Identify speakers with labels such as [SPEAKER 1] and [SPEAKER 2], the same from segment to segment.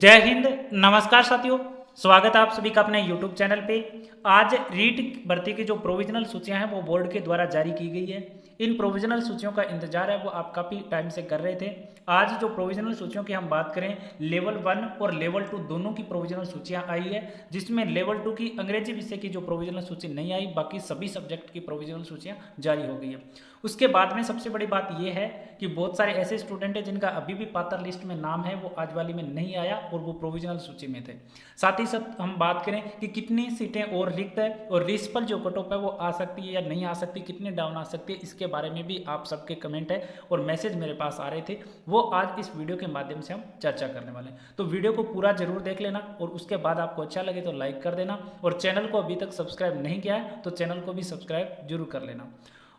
[SPEAKER 1] जय हिंद। नमस्कार साथियों, स्वागत है आप सभी का अपने YouTube चैनल पे। आज रीट भर्ती की जो प्रोविजनल सूचियां हैं वो बोर्ड के द्वारा जारी की गई है। इन प्रोविजनल सूचियों का इंतजार है वो आप काफ़ी टाइम से कर रहे थे। आज जो प्रोविजनल सूचियों की हम बात करें, लेवल 1 और लेवल 2 दोनों की प्रोविजनल सूचियां आई है, जिसमें लेवल 2 की अंग्रेजी विषय की जो प्रोविजनल सूची नहीं आई, बाकी सभी सब्जेक्ट की प्रोविजनल सूचियां जारी हो गई है। उसके बाद में सबसे बड़ी बात यह है कि बहुत सारे ऐसे स्टूडेंट हैं जिनका अभी भी पात्र लिस्ट में नाम है, वो आज वाली में नहीं आया और वो प्रोविजनल सूची में थे। साथ ही साथ हम बात करें कि कितनी सीटें और रिक्त है और रिस्पल जो कट ऑफ है वो आ सकती है या नहीं आ सकती, कितने डाउन आ सकती है, इसके बारे में भी आप सबके कमेंट है और मैसेज मेरे पास आ रहे थे, वो आज इस वीडियो के माध्यम से हम चर्चा करने वाले हैं। तो वीडियो को पूरा जरूर देख लेना और उसके बाद आपको अच्छा लगे तो लाइक कर देना, और चैनल को अभी तक सब्सक्राइब नहीं किया है तो चैनल को भी सब्सक्राइब जरूर कर लेना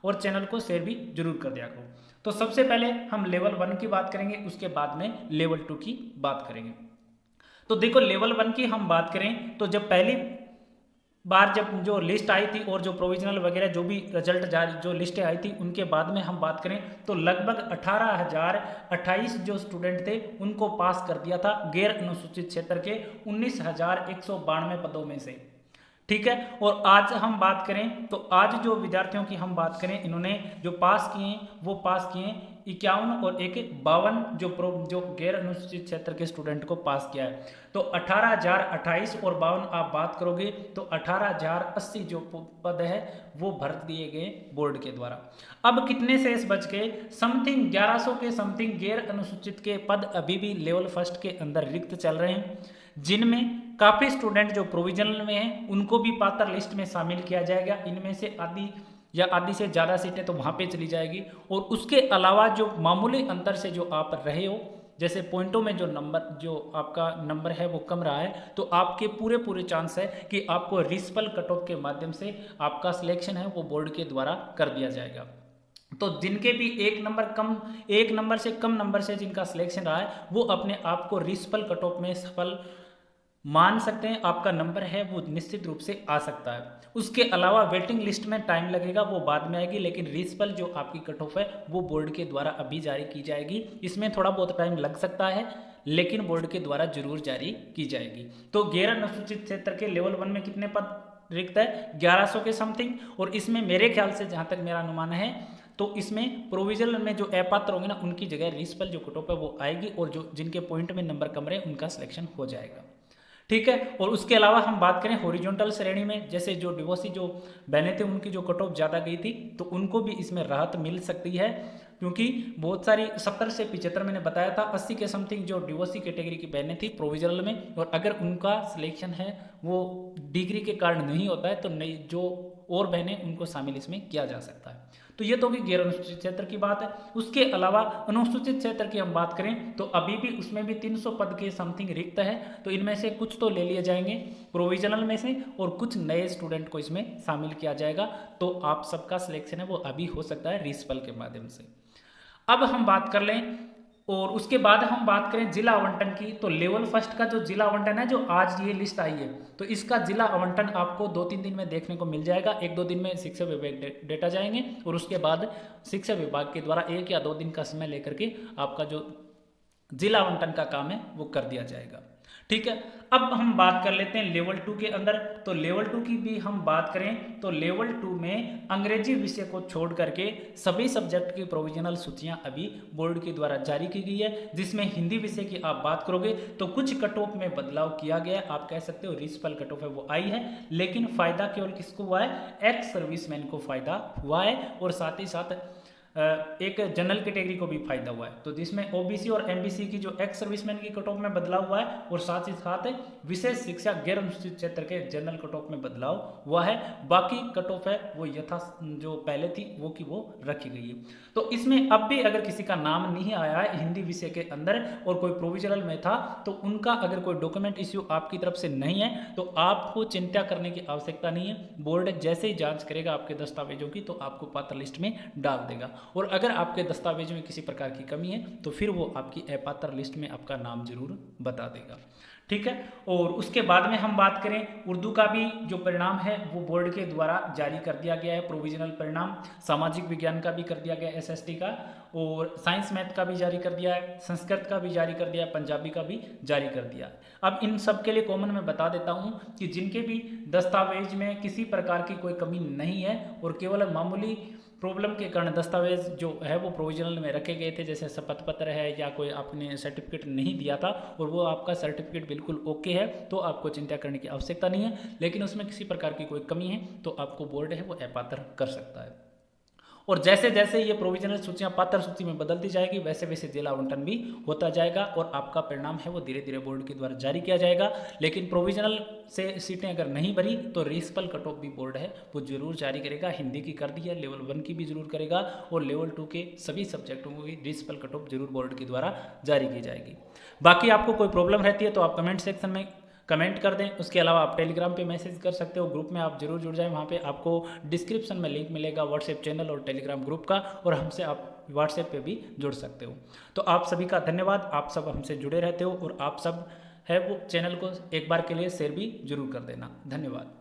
[SPEAKER 1] और चैनल को शेयर भी जरूर कर दिया करो। तो सबसे पहले हम लेवल 1 की बात करेंगे, उसके बाद में लेवल 2 की बात करेंगे। तो देखो, लेवल 1 की हम बात करें तो जब पहली बार जब जो लिस्ट आई थी और जो प्रोविजनल वगैरह जो भी रिजल्ट जारी जो लिस्टें आई थी उनके बाद में हम बात करें तो लगभग 18,028 जो स्टूडेंट थे उनको पास कर दिया था गैर अनुसूचित क्षेत्र के 19,192 पदों में से। ठीक है। और आज हम बात करें तो आज जो विद्यार्थियों की हम बात करें, इन्होंने जो पास किए वो पास किए 51 और 52 जो गैर अनुसूचित क्षेत्र के स्टूडेंट को पास किया है। तो 18,028 और 52 आप बात करोगे तो 18,080 जो पद है वो भर दिए गए बोर्ड के द्वारा। अब कितने शेष बच गए? समथिंग 1100 के समथिंग गैर अनुसूचित के पद अभी भी लेवल फर्स्ट के अंदर रिक्त चल रहे हैं, जिनमें काफ़ी स्टूडेंट जो प्रोविजनल में हैं उनको भी पात्र लिस्ट में शामिल किया जाएगा। इनमें से आधी या आधी से ज़्यादा सीटें तो वहाँ पे चली जाएगी। और उसके अलावा जो मामूली अंतर से जो आप रहे हो, जैसे पॉइंटों में जो आपका नंबर है वो कम रहा है, तो आपके पूरे चांस है कि आपको रिस्पल कट ऑफ के माध्यम से आपका सिलेक्शन है वो बोर्ड के द्वारा कर दिया जाएगा। तो जिनके भी एक नंबर से कम नंबर से जिनका सिलेक्शन रहा है वो अपने आप को रिस्पल कट ऑफ में सफल मान सकते हैं, आपका नंबर है वो निश्चित रूप से आ सकता है। उसके अलावा वेटिंग लिस्ट में टाइम लगेगा, वो बाद में आएगी, लेकिन रिस्पल जो आपकी कट ऑफ है वो बोर्ड के द्वारा अभी जारी की जाएगी। इसमें थोड़ा बहुत टाइम लग सकता है लेकिन बोर्ड के द्वारा जरूर जारी की जाएगी। तो गैर अनुसूचित क्षेत्र के लेवल 1 में कितने पद रिक्त है? 1100 के समथिंग। और इसमें मेरे ख्याल से जहाँ तक मेरा अनुमान है तो इसमें प्रोविजनल में जो अपात्र होंगे ना उनकी जगह रिस्पल जो कट ऑफ है वो आएगी, और जो जिनके पॉइंट में नंबर कम रहे उनका सिलेक्शन हो जाएगा। ठीक है। और उसके अलावा हम बात करें हॉरिजॉन्टल श्रेणी में, जैसे जो डिवोर्सी जो बहनें थे उनकी जो कट ऑफ ज़्यादा गई थी तो उनको भी इसमें राहत मिल सकती है, क्योंकि बहुत सारी 70 से 75 मैंने बताया था, 80 के समथिंग जो डिवोर्सी कैटेगरी की बहनें थी प्रोविजनल में, और अगर उनका सिलेक्शन है वो डिग्री के कारण नहीं होता है तो नई जो और बहनें उनको शामिल इसमें किया जा सकता है। तो ये तो होगी गैर अनुसूचित क्षेत्र की बात है। उसके अलावा अनुसूचित क्षेत्र की हम बात करें तो अभी भी उसमें भी 300 पद के समथिंग रिक्त है, तो इनमें से कुछ तो ले लिए जाएंगे प्रोविजनल में से और कुछ नए स्टूडेंट को इसमें शामिल किया जाएगा। तो आप सबका सिलेक्शन है वो अभी हो सकता है रिस्पल के माध्यम से। अब हम बात कर लें और उसके बाद हम बात करें जिला आवंटन की, तो लेवल फर्स्ट का जो जिला आवंटन है, जो आज ये लिस्ट आई है, तो इसका जिला आवंटन आपको 2-3 दिन में देखने को मिल जाएगा। 1-2 दिन में शिक्षा विभाग डेटा जाएंगे और उसके बाद शिक्षा विभाग के द्वारा 1 या 2 दिन का समय लेकर के आपका जो जिला आवंटन का काम है वो कर दिया जाएगा। ठीक है। अब हम बात कर लेते हैं लेवल 2 के अंदर। तो लेवल 2 की भी हम बात करें तो लेवल 2 में अंग्रेजी विषय को छोड़ करके सभी सब्जेक्ट की प्रोविजनल सूचियां अभी बोर्ड के द्वारा जारी की गई है, जिसमें हिंदी विषय की आप बात करोगे तो कुछ कट ऑफ में बदलाव किया गया है। आप कह सकते हो रिस्पल कट ऑफ है वो आई है, लेकिन फायदा केवल किसको हुआ है? एक्स सर्विसमैन को फायदा हुआ है, और साथ ही साथ एक जनरल कैटेगरी को भी फायदा हुआ है। तो जिसमें ओबीसी और एमबीसी की जो एक्स सर्विसमैन की कट ऑफ में बदलाव हुआ है, और साथ ही साथ विशेष शिक्षा गैर अनुसूचित क्षेत्र के जनरल कट ऑफ में बदलाव हुआ है। बाकी कट ऑफ है वो यथा जो पहले थी वो की वो रखी गई है। तो इसमें अब भी अगर किसी का नाम नहीं आया है हिंदी विषय के अंदर और कोई प्रोविजनल में था, तो उनका अगर कोई डॉक्यूमेंट इश्यू आपकी तरफ से नहीं है तो आपको चिंता करने की आवश्यकता नहीं है। बोर्ड जैसे ही जांच करेगा आपके दस्तावेजों की तो आपको पात्र लिस्ट में डाल देगा, और अगर आपके दस्तावेज में किसी प्रकार की कमी है तो फिर वो आपकी अपात्र लिस्ट में आपका नाम जरूर बता देगा। ठीक है। और उसके बाद में हम बात करें उर्दू का भी जो परिणाम है वो बोर्ड के द्वारा जारी कर दिया गया है, प्रोविजनल परिणाम। सामाजिक विज्ञान का भी कर दिया गया एसएसटी का, और साइंस मैथ का भी जारी कर दिया है, संस्कृत का भी जारी कर दिया है, पंजाबी का भी जारी कर दिया है। अब इन सब के लिए कॉमन मैं बता देता हूँ कि जिनके भी दस्तावेज में किसी प्रकार की कोई कमी नहीं है और केवल मामूली प्रॉब्लम के कारण दस्तावेज जो है वो प्रोविजनल में रखे गए थे, जैसे शपथ पत्र है या कोई आपने सर्टिफिकेट नहीं दिया था और वो आपका सर्टिफिकेट बिल्कुल ओके है, तो आपको चिंता करने की आवश्यकता नहीं है। लेकिन उसमें किसी प्रकार की कोई कमी है तो आपको बोर्ड है वो अपात्र कर सकता है। और जैसे जैसे ये प्रोविजनल सूचियां पात्र सूची में बदलती जाएगी वैसे वैसे जिला आवंटन भी होता जाएगा और आपका परिणाम है वो धीरे धीरे बोर्ड के द्वारा जारी किया जाएगा। लेकिन प्रोविजनल से सीटें अगर नहीं भरी तो रिजिपल कट ऑफ भी बोर्ड है वो जरूर जारी करेगा। हिंदी की कर दी है, लेवल 1 की भी जरूर करेगा और लेवल 2 के सभी सब्जेक्टों में भी रिजिपल कट ऑफ जरूर बोर्ड के द्वारा जारी की जाएगी। बाकी आपको कोई प्रॉब्लम रहती है तो आप कमेंट सेक्शन में कमेंट कर दें। उसके अलावा आप टेलीग्राम पे मैसेज कर सकते हो, ग्रुप में आप जरूर जुड़ जाएं। वहाँ पे आपको डिस्क्रिप्शन में लिंक मिलेगा व्हाट्सएप चैनल और टेलीग्राम ग्रुप का, और हमसे आप व्हाट्सएप पे भी जुड़ सकते हो। तो आप सभी का धन्यवाद, आप सब हमसे जुड़े रहते हो और आप सब है वो चैनल को एक बार के लिए शेयर भी जरूर कर देना। धन्यवाद।